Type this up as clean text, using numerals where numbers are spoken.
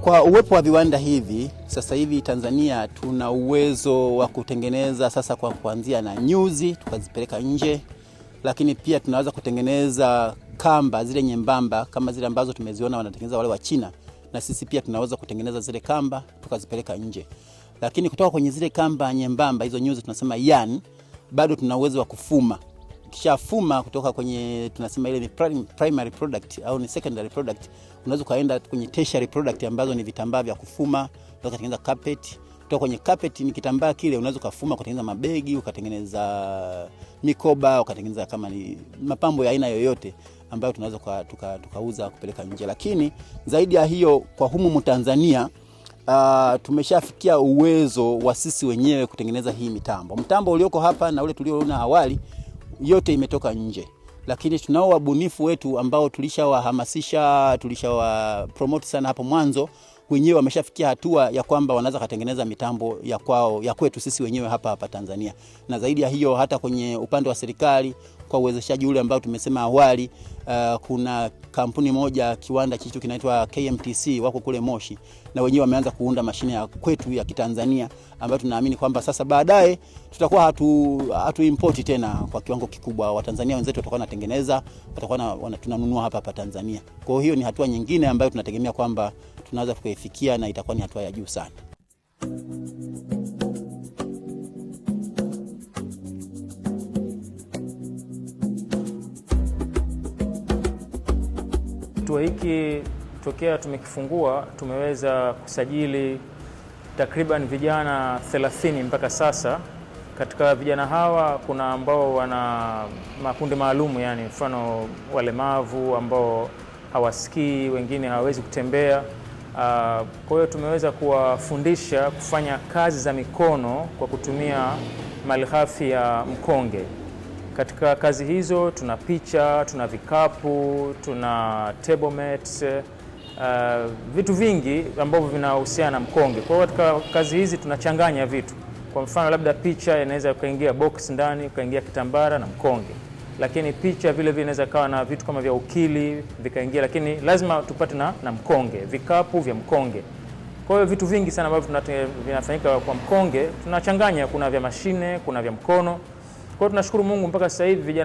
Kwa uwepo wa viwanda hivi, sasa hivi Tanzania tuna uwezo wa kutengeneza sasa kwa kuanzia na nyuzi tukazipeleka nje, lakini pia tunaweza kutengeneza kamba zile nyembamba kama zile ambazo tumeziona wanatengeneza wale wa China, na sisi pia tunaweza kutengeneza zile kamba tukazipeleka nje. Lakini kutoka kwenye zile kamba nyembamba, hizo nyuzi tunasema yarn, bado tuna uwezo wa kufuma. Kisha fuma kutoka kwenye tunasema ile ni primary product au ni secondary product, unaweza kaenda kwenye tertiary product ambazo ni vitambaa vya kufuma, unaweza kutengeneza carpet. Kutoka kwenye carpet ni kitambaa kile unaweza kufuma kutengeneza mabegi, ukatengeneza mikoba, ukatengeneza kama ni mapambo ya aina yoyote ambayo tunaweza tukauza kupeleka nje. Lakini zaidi ya hiyo, kwa humu Tanzania tumeshafikia uwezo wa sisi wenyewe kutengeneza hii mitambo. Mtambo ulioko hapa na ule tulioona awali yote imetoka nje. Lakini tunao wabunifu wetu ambao tulishawahamasisha, tulishawapromote sana hapo mwanzo, wenyewe wameshafikia hatua ya kwamba wanaweza kutengeneza mitambo ya kwao, ya kwetu sisi wenyewe hapa Tanzania. Na zaidi ya hiyo, hata kwenye upande wa serikali kwa uwezeshaji ule ambao tumesema awali, kuna kampuni moja, kiwanda kitu kinaitwa KMTC wako kule Moshi, na wenyewe wameanza kuunda mashine ya kwetu ya Kitanzania ambayo tunaamini kwamba sasa baadaye tutakuwa hatu import tena kwa kiwango kikubwa. Watanzania wenzetu watakuwa wanatengeneza, watakuwa tunanunua hapa Tanzania. Kwa hiyo ni hatua nyingine ambayo tunategemea kwamba tunaweza kuifikia na itakuwa ni hatua ya juu sana. Kituo hiki tokea tumekifungua tumeweza kusajili takriban vijana 30 mpaka sasa. Katika vijana hawa kuna ambao wana makundi maalum, yani mfano walemavu ambao hawasikii, wengine hawawezi kutembea. Kwa hiyo tumeweza kuwafundisha kufanya kazi za mikono kwa kutumia malighafi ya mkonge. Katika kazi hizo tuna picha, tuna vikapu, tuna table mats, vitu vingi ambavyo vinahusiana na mkonge. Kwa hiyo katika kazi hizi tunachanganya vitu. Kwa mfano labda picha inaweza kaingia box ndani, kaingia kitambara na mkonge. Lakini picha vile vile inaweza kawa na vitu kama vya ukili vikaingia, lakini lazima tupate na mkonge, vikapu vya mkonge. Kwa hiyo vitu vingi sana ambavyo vinafanyika kwa mkonge tunachanganya, kuna vya mashine, kuna vya mkono. Kwa hiyo tunashukuru Mungu mpaka sasa hivi vijana